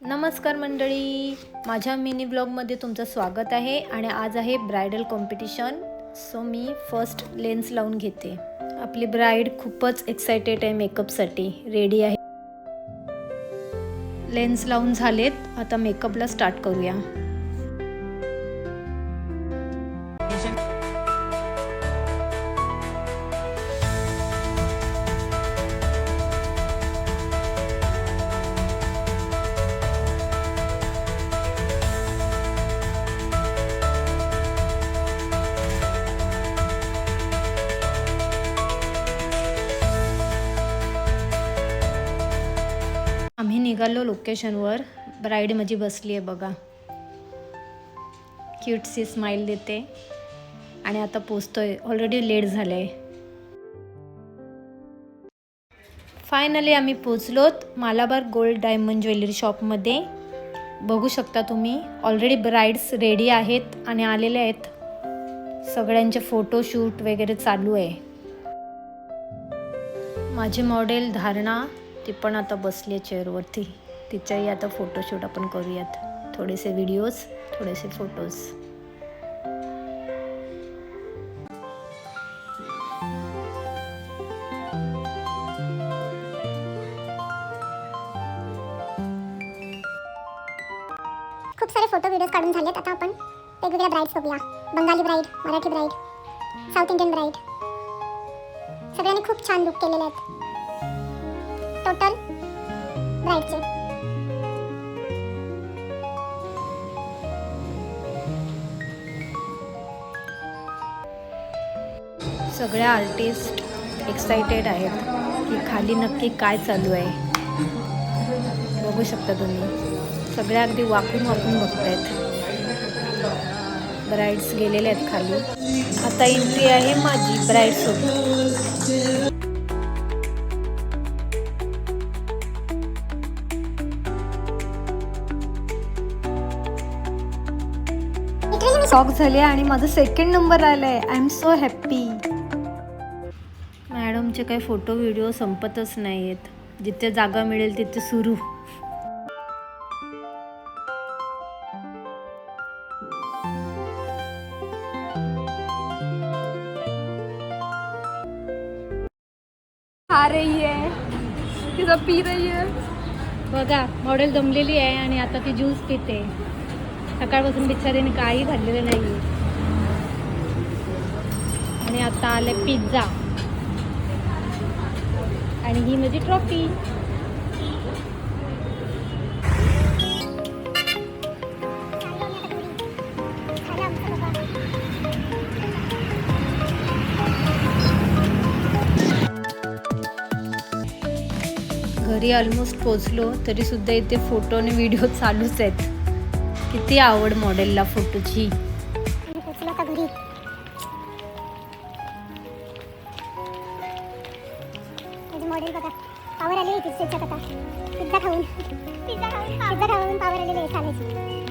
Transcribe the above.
नमस्कार मंडळी, माझ्या मिनी ब्लॉगमध्ये तुमचं स्वागत आहे. आणि आज आहे ब्रायडल कॉम्पिटिशन. सो मी फर्स्ट लेन्स लावून घेते. आपली ब्राईड खूपच एक्सायटेड आहे मेकअपसाठी, रेडी आहे. लेन्स लावून झालेत, आता मेकअपला स्टार्ट करूया. आम्ही निघालो लोकेशनवर. ब्राईड माझी बसली आहे बघा, क्यूटसी स्माइल देते. आणि आता पोचतोय, ऑलरेडी लेट झालंय. फायनली आम्ही पोचलोत मालाबार गोल्ड डायमंड ज्वेलरी शॉपमध्ये. बघू शकता तुम्ही, ऑलरेडी ब्राईड्स रेडी आहेत आणि आलेले आहेत. सगळ्यांचे फोटोशूट वगैरे चालू आहे. माझी मॉडेल धारणा, ती पण आता बसली आहे चेअरवरती. तिच्याही आता फोटोशूट आपण करूयात. थोडेसे व्हिडिओज, थोडेसे फोटोज. खूप सारे फोटो व्हिडिओज काढून झालेत. आता आपण वेगवेगळ्या ब्राईड्स बघूया. Bengali bride, Marathi bride, south Indian bride. सगळ्यांनी खूप छान लुक केलेले आहेत. टोटल ब्राईडचे सगळ्या आर्टिस्ट एक्सायटेड आहेत की खाली नक्की काय चालू आहे. बघू शकता तुम्ही, सगळ्या अगदी वाकून वाकून बघतायत. ब्राईड्स गेलेले आहेत खाली. आता एंट्री आहे माझी ब्राईड सोबत. शॉक झाले आणि माझा सेकंड नंबर आलाय. I am so happy. मॅडमचे काही फोटो व्हिडिओ संपतच नाही आहेत. जिथे जागा मिळेल तिथे सुरू. खा रही है, तिचा पी रही है. बघा, मॉडेल दमलेली आहे आणि आता ती ज्यूस पिते. सकाळपासून बिचारीने काही खाल्लेलं नाही. आणि आता आले पिझ्झा. आणि ही माझी ट्रॉफी. घरी ऑलमोस्ट पोचलो, तरी सुद्धा इथे फोटो आणि व्हिडिओ चालूच आहेत. किती आवड मॉडेलला फोटोची. पोचलो आता घरी. माझी मॉडेल बघा, पावर आली आहे तिच्यात. आता पिझ्झा खाऊन पावर आलेली आहे. चालायची.